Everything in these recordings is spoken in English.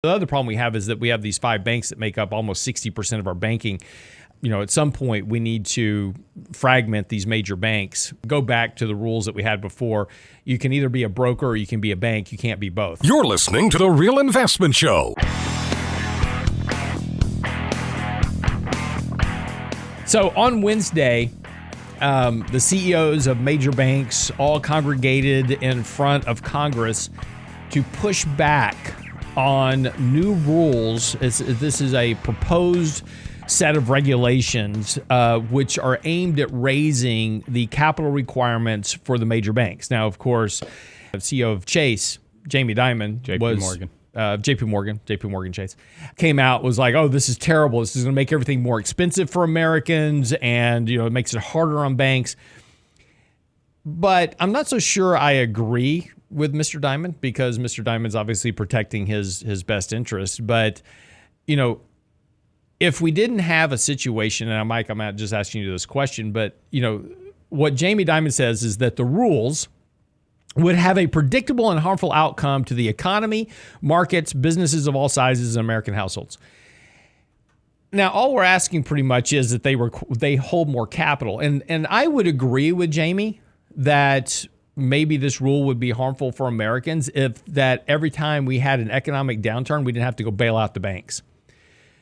The other problem we have is that we have these 5 banks that make up almost 60% of our banking. At some point, we need to fragment these major banks, go back to the rules that we had before. You can either be a broker or you can be a bank. You can't be both. You're listening to The Real Investment Show. So on Wednesday, the CEOs of major banks all congregated in front of Congress to push back on new rules. This is a proposed set of regulations which are aimed at raising the capital requirements for the major banks. Now, of course, the CEO of Chase, Jamie Dimon, JPMorgan Chase, came out, was like, oh, this is terrible. This is going to make everything more expensive for Americans, and it makes it harder on banks. But I'm not so sure I agree with Mr. Dimon, because Mr. Dimon's obviously protecting his best interest. But, if we didn't have a situation, and Mike, I'm not just asking you this question, but, what Jamie Dimon says is that the rules would have a predictable and harmful outcome to the economy, markets, businesses of all sizes, and American households. Now, all we're asking pretty much is that they hold more capital. And I would agree with Jamie that maybe this rule would be harmful for Americans if that every time we had an economic downturn, we didn't have to go bail out the banks.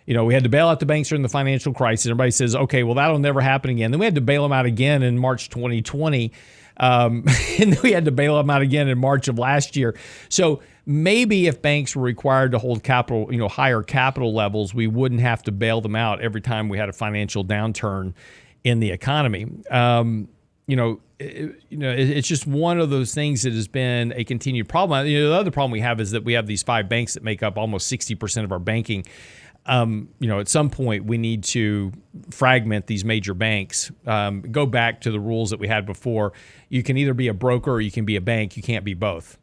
We had to bail out the banks during the financial crisis. Everybody says, okay, well, that'll never happen again. Then we had to bail them out again in March 2020. And then we had to bail them out again in March of last year. So maybe if banks were required to hold capital, higher capital levels, we wouldn't have to bail them out every time we had a financial downturn in the economy. It's just one of those things that has been a continued problem. The other problem we have is that we have these 5 banks that make up almost 60% of our banking. At some point, we need to fragment these major banks, go back to the rules that we had before. You can either be a broker or you can be a bank. You can't be both.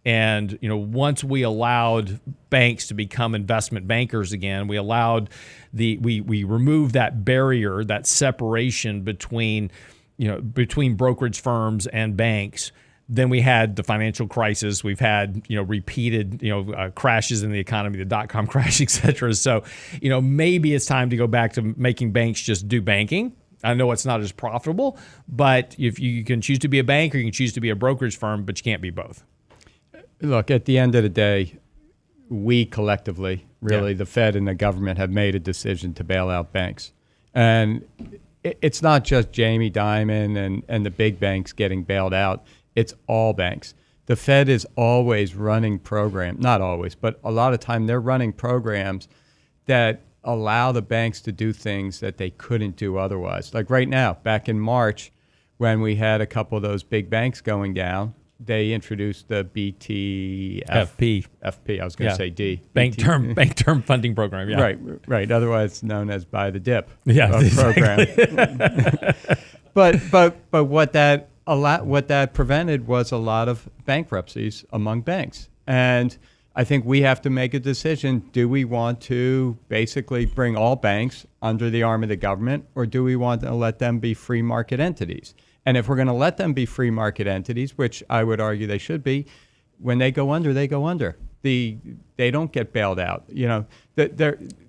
And, once we allowed banks to become investment bankers again, we allowed we removed that barrier, that separation between brokerage firms and banks. Then we had the financial crisis. We've had, repeated, crashes in the economy, the dot-com crash, et cetera. So, maybe it's time to go back to making banks just do banking. I know it's not as profitable, but if you can choose to be a bank or you can choose to be a brokerage firm, but you can't be both. Look, at the end of the day, we collectively, really, the Fed and the government have made a decision to bail out banks. And it's not just Jamie Dimon and the big banks getting bailed out. It's all banks. The Fed is always running programs, not always, but a lot of time they're running programs that allow the banks to do things that they couldn't do otherwise. Like right now, back in March, when we had a couple of those big banks going down, they introduced the FP. I was going to say D. Bank term funding program. Yeah. Right. Otherwise known as buy the dip program. But what that prevented was a lot of bankruptcies among banks. And I think we have to make a decision. Do we want to basically bring all banks under the arm of the government, or do we want to let them be free market entities? And if we're going to let them be free market entities, which I would argue they should be, when they go under, they go under. They don't get bailed out.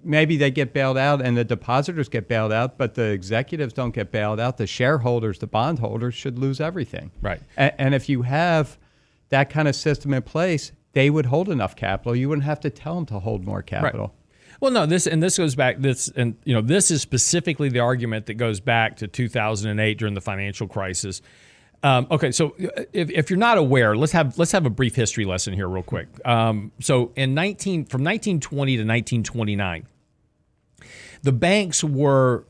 Maybe they get bailed out and the depositors get bailed out, but the executives don't get bailed out. The shareholders, the bondholders should lose everything. Right. And if you have that kind of system in place, they would hold enough capital. You wouldn't have to tell them to hold more capital. Right. Well, no, this goes back. This is specifically the argument that goes back to 2008 during the financial crisis. Okay, so if you're not aware, let's have a brief history lesson here, real quick. So from 1920 to 1929, the banks were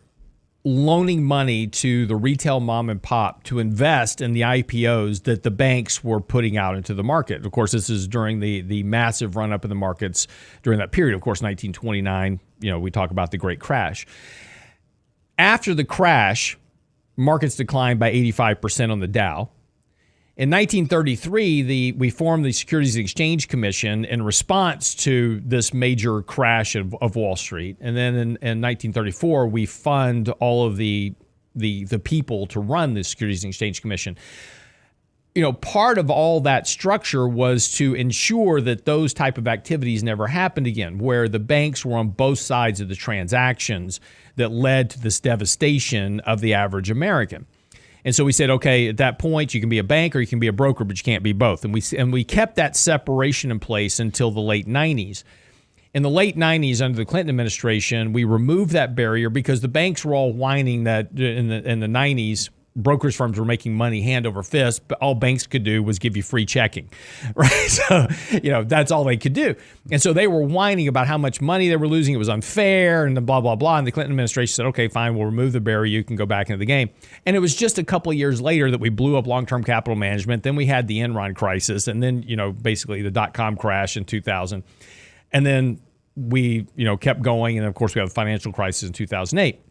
loaning money to the retail mom and pop to invest in the IPOs that the banks were putting out into the market. Of course, this is during the massive run up in the markets during that period. Of course, 1929, we talk about the Great Crash. After the crash, markets declined by 85% on the Dow. In 1933, we formed the Securities and Exchange Commission in response to this major crash of Wall Street. And then in 1934, we fund all of the people to run the Securities and Exchange Commission. part of all that structure was to ensure that those type of activities never happened again, where the banks were on both sides of the transactions that led to this devastation of the average American. And so we said, okay, at that point, you can be a bank or you can be a broker, but you can't be both. And we kept that separation in place until the late 90s. In the late 90s, under the Clinton administration, we removed that barrier because the banks were all whining that in the 90s, brokerage firms were making money hand over fist, but all banks could do was give you free checking, right? So, that's all they could do. And so they were whining about how much money they were losing. It was unfair and blah, blah, blah. And the Clinton administration said, okay, fine, we'll remove the barrier. You can go back into the game. And it was just a couple of years later that we blew up long-term capital management. Then we had the Enron crisis and then, basically the dot-com crash in 2000. And then we, kept going. And of course, we had the financial crisis in 2008.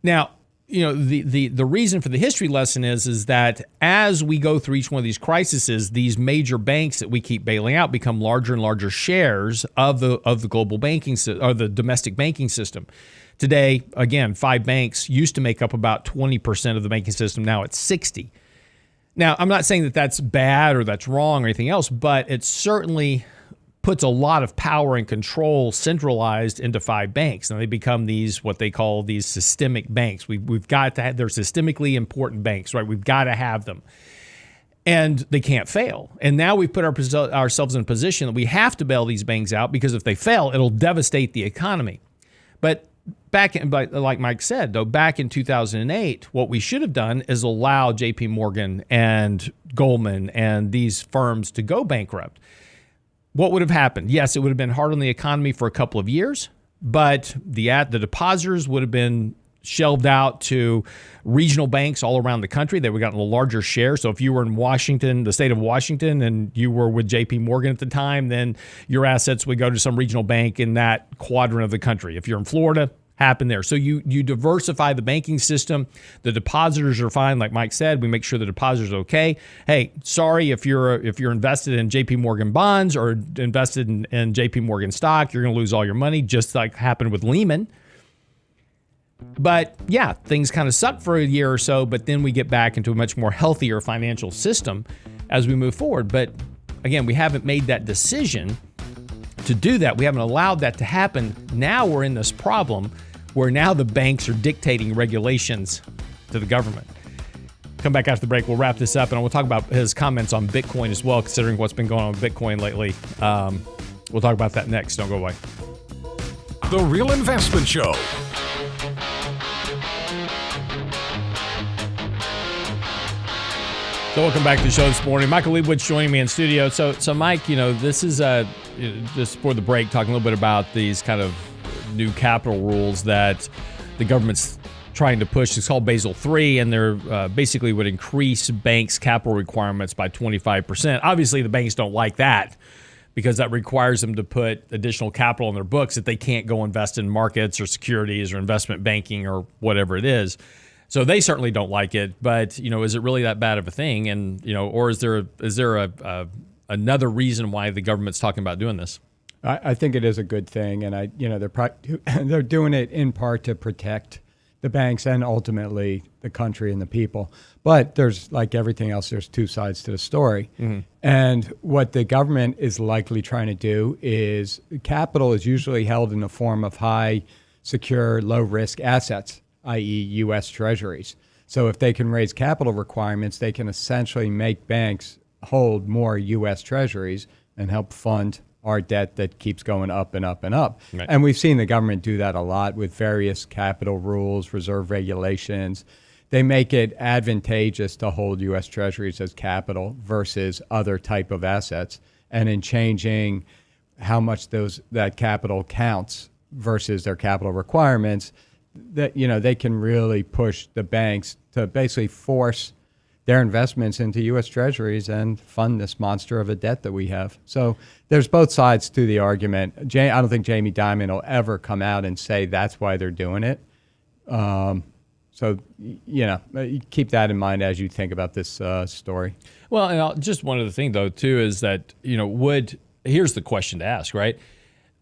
Now, the reason for the history lesson is that as we go through each one of these crises, these major banks that we keep bailing out become larger and larger shares of the global banking or the domestic banking system. Today, again, 5 banks used to make up about 20% of the banking system. Now it's 60. Now, I'm not saying that that's bad or that's wrong or anything else, but it certainly puts a lot of power and control centralized into 5 banks. And they become what they call these systemic banks. We've got to have, they're systemically important banks, right? We've got to have them. And they can't fail. And now we've put ourselves in a position that we have to bail these banks out because if they fail, it'll devastate the economy. But like Mike said, though, back in 2008, what we should have done is allow JPMorgan and Goldman and these firms to go bankrupt. What would have happened? Yes, it would have been hard on the economy for a couple of years, but the depositors would have been shelved out to regional banks all around the country. They would have gotten a larger share. So if you were in Washington, the state of Washington, and you were with JPMorgan at the time, then your assets would go to some regional bank in that quadrant of the country. If you're in Florida, happen there. So you diversify the banking system. The depositors are fine. Like Mike said, we make sure the depositors are okay. Hey, sorry, if you're invested in JPMorgan bonds or invested in JPMorgan stock, you're going to lose all your money, just like happened with Lehman. But yeah, things kind of suck for a year or so, but then we get back into a much more healthier financial system as we move forward. But again, we haven't made that decision to do that. We haven't allowed that to happen. Now we're in this problem where now the banks are dictating regulations to the government. Come back after the break. We'll wrap this up, and we'll talk about his comments on Bitcoin as well, considering what's been going on with Bitcoin lately. We'll talk about that next. Don't go away. The Real Investment Show. So welcome back to the show this morning. Michael Lebowitz joining me in studio. So Mike, this is just for the break, talking a little bit about these kind of new capital rules that the government's trying to push. It's called Basel III, and they're basically would increase banks' capital requirements by 25%. Obviously, the banks don't like that because that requires them to put additional capital on their books that they can't go invest in markets or securities or investment banking or whatever it is. So they certainly don't like it. But is it really that bad of a thing? And or is there another reason why the government's talking about doing this? I think it is a good thing, and they're doing it in part to protect the banks and ultimately the country and the people. But there's, like everything else, there's 2 sides to the story. Mm-hmm. And what the government is likely trying to do is capital is usually held in the form of high, secure, low-risk assets, i.e. U.S. Treasuries. So if they can raise capital requirements, they can essentially make banks hold more U.S. Treasuries and help fund our debt that keeps going up and up and up. Right. And we've seen the government do that a lot with various capital rules, reserve regulations. They make it advantageous to hold U.S. Treasuries as capital versus other type of assets. And in changing how much that capital counts versus their capital requirements, that they can really push the banks to basically force their investments into U.S. Treasuries and fund this monster of a debt that we have. So there's both sides to the argument. I don't think Jamie Dimon will ever come out and say that's why they're doing it. So keep that in mind as you think about this story. Well, and just one other thing, though, too, is that, here's the question to ask, right?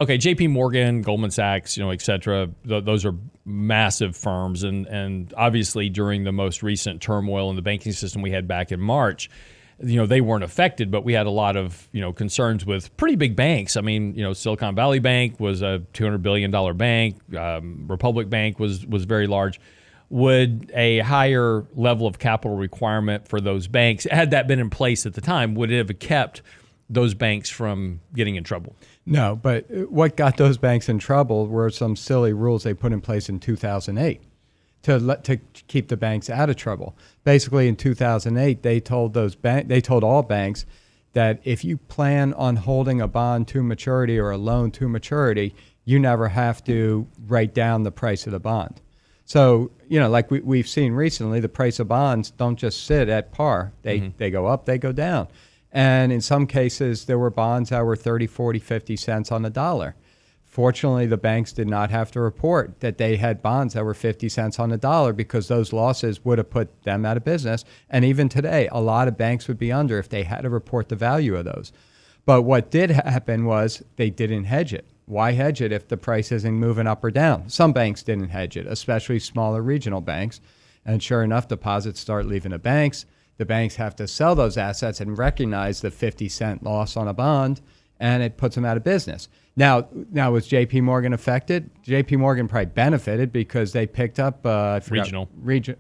okay, JPMorgan, Goldman Sachs, et cetera, those are massive firms. And obviously during the most recent turmoil in the banking system we had back in March, they weren't affected, but we had a lot of, concerns with pretty big banks. I mean, Silicon Valley Bank was a $200 billion bank. Republic Bank was very large. Would a higher level of capital requirement for those banks, had that been in place at the time, would it have kept those banks from getting in trouble? No, but what got those banks in trouble were some silly rules they put in place in 2008 to keep the banks out of trouble. Basically, in 2008, they told all banks that if you plan on holding a bond to maturity or a loan to maturity, you never have to write down the price of the bond. So, like we've seen recently, the price of bonds don't just sit at par. They go up, they go down. And in some cases, there were bonds that were 30, 40, 50 cents on the dollar. Fortunately, the banks did not have to report that they had bonds that were 50 cents on the dollar because those losses would have put them out of business. And even today, a lot of banks would be under if they had to report the value of those. But what did happen was they didn't hedge it. Why hedge it if the price isn't moving up or down? Some banks didn't hedge it, especially smaller regional banks. And sure enough, deposits start leaving the banks. The banks have to sell those assets and recognize the 50-cent loss on a bond, and it puts them out of business. Now was JPMorgan affected? JPMorgan probably benefited because they picked up regional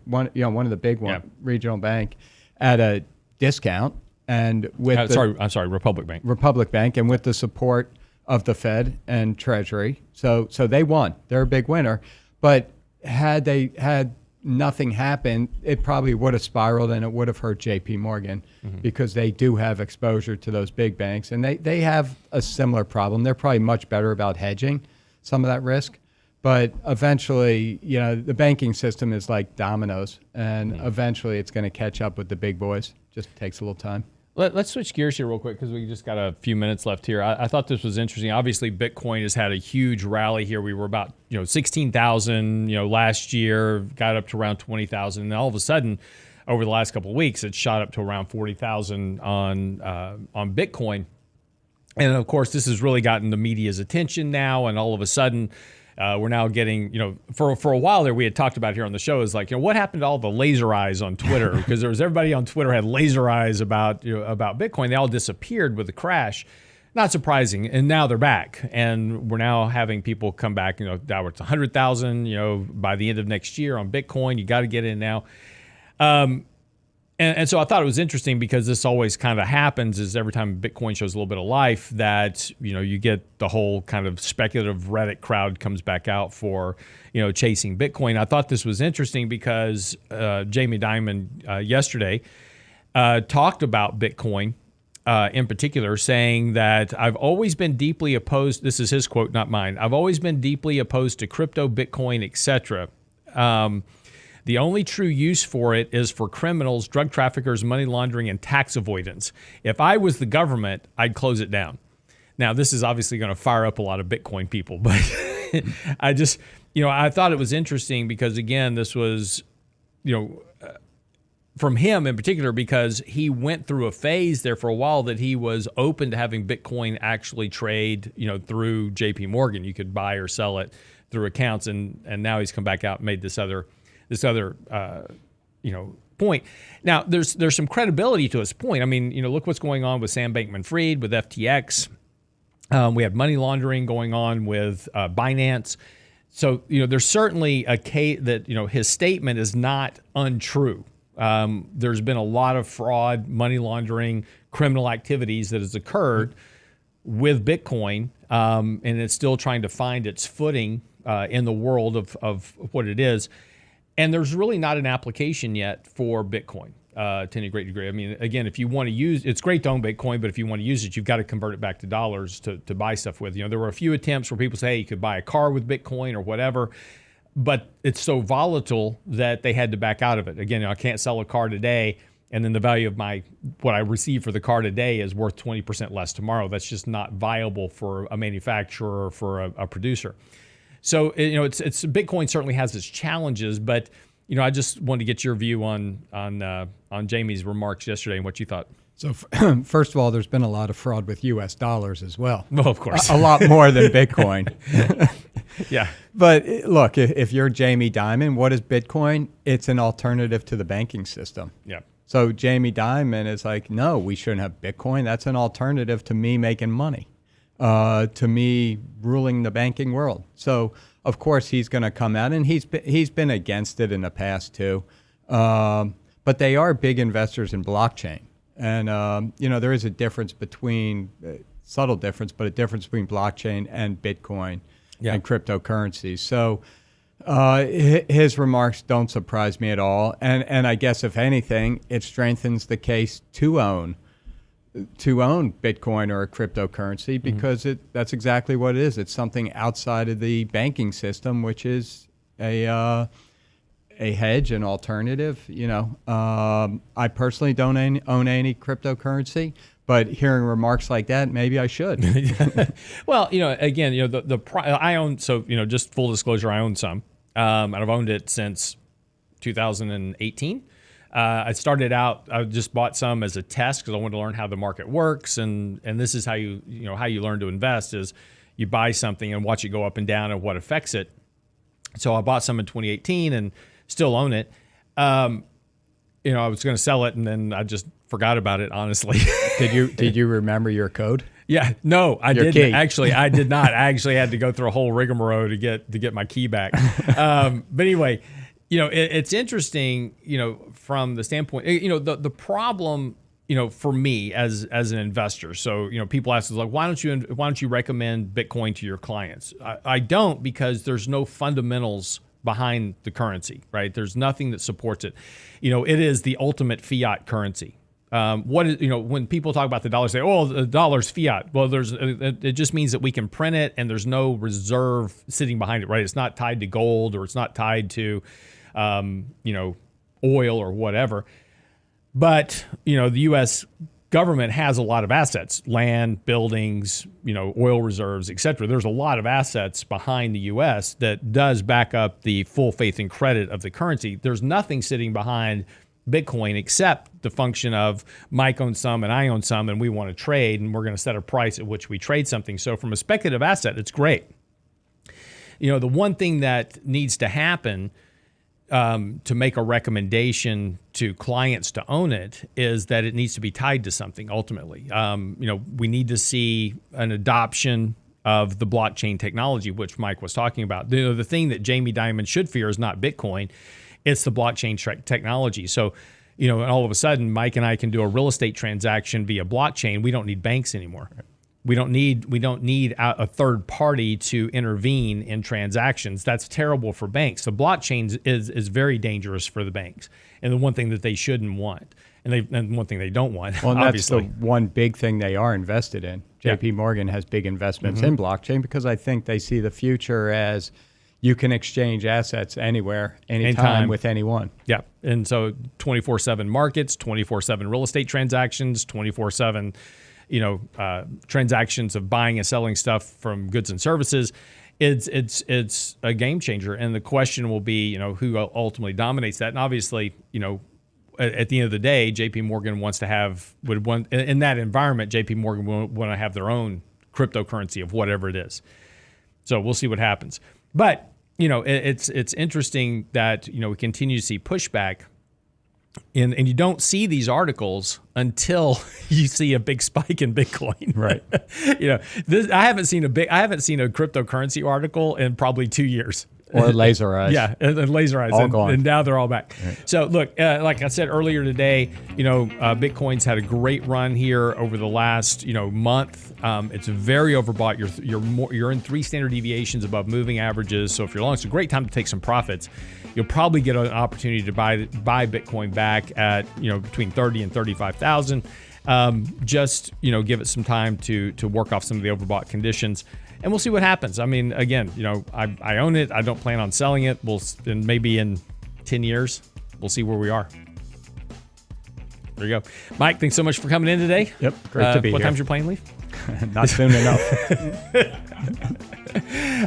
one of the big one, regional bank at a discount, and with Republic Bank. Republic Bank, and with the support of the Fed and Treasury, so they won. They're a big winner. But had nothing happened, it probably would have spiraled and it would have hurt JPMorgan because they do have exposure to those big banks, and they have a similar problem. They're probably much better about hedging some of that risk, but eventually, the banking system is like dominoes, and eventually it's going to catch up with the big boys. Just takes a little time. Let's switch gears here real quick because we just got a few minutes left here. I thought this was interesting. Obviously, Bitcoin has had a huge rally here. We were about 16,000 last year, got up to around 20,000, and all of a sudden, over the last couple of weeks, it shot up to around 40,000 on Bitcoin. And of course, this has really gotten the media's attention now, and all of a sudden, we're now getting, for a while there, we had talked about here on the show is like, what happened to all the laser eyes on Twitter? Because there was everybody on Twitter had laser eyes about Bitcoin. They all disappeared with the crash. Not surprising. And now they're back. And we're now having people come back, now it's 100,000, by the end of next year on Bitcoin. You got to get in now. And so I thought it was interesting because this always kind of happens is every time Bitcoin shows a little bit of life that, you get the whole kind of speculative Reddit crowd comes back out for, chasing Bitcoin. I thought this was interesting because Jamie Dimon yesterday talked about Bitcoin in particular, saying that I've always been deeply opposed. This is his quote, not mine. I've always been deeply opposed to crypto, Bitcoin, etc. The only true use for it is for criminals, drug traffickers, money laundering, and tax avoidance. If I was the government, I'd close it down. Now, this is obviously going to fire up a lot of Bitcoin people, but I just, I thought it was interesting because, again, this was, from him in particular, because he went through a phase there for a while that he was open to having Bitcoin actually trade, through JPMorgan. You could buy or sell it through accounts, and now he's come back out and made this other point. Now, there's some credibility to his point. I mean, look what's going on with Sam Bankman-Fried, with FTX. We have money laundering going on with Binance. So, there's certainly a case that, his statement is not untrue. There's been a lot of fraud, money laundering, criminal activities that has occurred with Bitcoin, and it's still trying to find its footing in the world of what it is. And there's really not an application yet for Bitcoin to any great degree. I mean, again, if you want to use, it's great to own Bitcoin, but if you want to use it, you've got to convert it back to dollars to buy stuff with. There were a few attempts where people say, hey, you could buy a car with Bitcoin or whatever, but it's so volatile that they had to back out of it. Again, I can't sell a car today, and then the value of what I receive for the car today is worth 20% less tomorrow. That's just not viable for a manufacturer or for a producer. So, it's Bitcoin certainly has its challenges, but, I just wanted to get your view on Jamie's remarks yesterday and what you thought. So first of all, there's been a lot of fraud with U.S. dollars as well. Well, of course. A lot more than Bitcoin. Yeah. But look, if you're Jamie Dimon, what is Bitcoin? It's an alternative to the banking system. Yeah. So Jamie Dimon is like, no, we shouldn't have Bitcoin. That's an alternative to me making money, to me ruling the banking world. So of course he's going to come out, and he's been against it in the past too. But they are big investors in blockchain. And, there is a difference between, subtle difference, but a difference between blockchain and Bitcoin and cryptocurrencies. So his remarks don't surprise me at all. And I guess, if anything, it strengthens the case to own Bitcoin or a cryptocurrency, because that's exactly what it is. It's something outside of the banking system, which is a hedge, an alternative. I personally don't own any cryptocurrency, but hearing remarks like that, maybe I should. Well, again, I own, so, just full disclosure, I own some, and I've owned it since 2018. I started out, I just bought some as a test because I wanted to learn how the market works. And this is how you learn to invest, is you buy something and watch it go up and down and what affects it. So I bought some in 2018 and still own it. I was going to sell it, and then I just forgot about it, honestly. Did you remember your code? Yeah, no, I didn't. Key. Actually, I did not. I actually had to go through a whole rigmarole to get my key back. But anyway, it's interesting, from the standpoint, the problem, for me as an investor. So, people ask us, like, why don't you recommend Bitcoin to your clients? I don't, because there's no fundamentals behind the currency, right? There's nothing that supports it. It is the ultimate fiat currency. When people talk about the dollar, say, "Oh, the dollar's fiat." Well, it just means that we can print it, and there's no reserve sitting behind it, right? It's not tied to gold, or it's not tied to, oil or whatever. But the U.S. government has a lot of assets: land, buildings, oil reserves, et cetera. There's a lot of assets behind the U.S. that does back up the full faith and credit of the currency. There's nothing sitting behind Bitcoin except the function of Mike owns some and I own some, and we want to trade, and we're going to set a price at which we trade something. So from a speculative asset, it's great. The one thing that needs to happen to make a recommendation to clients to own it is that it needs to be tied to something ultimately. We need to see an adoption of the blockchain technology, which Mike was talking about. The thing that Jamie Dimon should fear is not Bitcoin, it's the blockchain technology. So, and all of a sudden, Mike and I can do a real estate transaction via blockchain. We don't need banks anymore. We don't need a third party to intervene in transactions. That's terrible for banks. The blockchain is very dangerous for the banks, and the one thing that they shouldn't want, and one thing they don't want. Well, obviously, that's the one big thing they are invested in. JPMorgan has big investments in blockchain, because I think they see the future as you can exchange assets anywhere, anytime with anyone. Yeah, and so 24/7 markets, 24/7 real estate transactions, 24/7. Transactions of buying and selling stuff from goods and services. It's a game changer, and the question will be, who ultimately dominates that. And obviously, at the end of the day, JPMorgan would want in that environment. JPMorgan would want to have their own cryptocurrency of whatever it is. So we'll see what happens. But it's interesting that we continue to see pushback. And you don't see these articles until you see a big spike in Bitcoin. Right. I haven't seen a cryptocurrency article in probably 2 years. Or laser eyes. Yeah, and laser eyes. All gone. And now they're all back. Right. So look, like I said earlier today, Bitcoin's had a great run here over the last month. It's very overbought. You're in 3 standard deviations above moving averages. So if you're long, it's a great time to take some profits. You'll probably get an opportunity to buy Bitcoin back at between 30 and 35,000. Just give it some time to work off some of the overbought conditions. And we'll see what happens. I mean, again, I own it. I don't plan on selling it. And maybe in 10 years, we'll see where we are. There you go. Mike, thanks so much for coming in today. Yep, great to be here. What time's your plane leave? Not soon enough.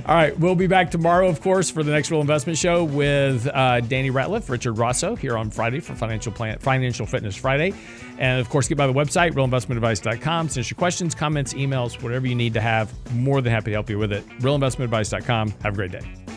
All right, we'll be back tomorrow, of course, for the next Real Investment Show with Danny Ratliff, Richard Rosso here on Friday for Financial Fitness Friday. And, of course, get by the website, realinvestmentadvice.com. Send us your questions, comments, emails, whatever you need to have. More than happy to help you with it. realinvestmentadvice.com. Have a great day.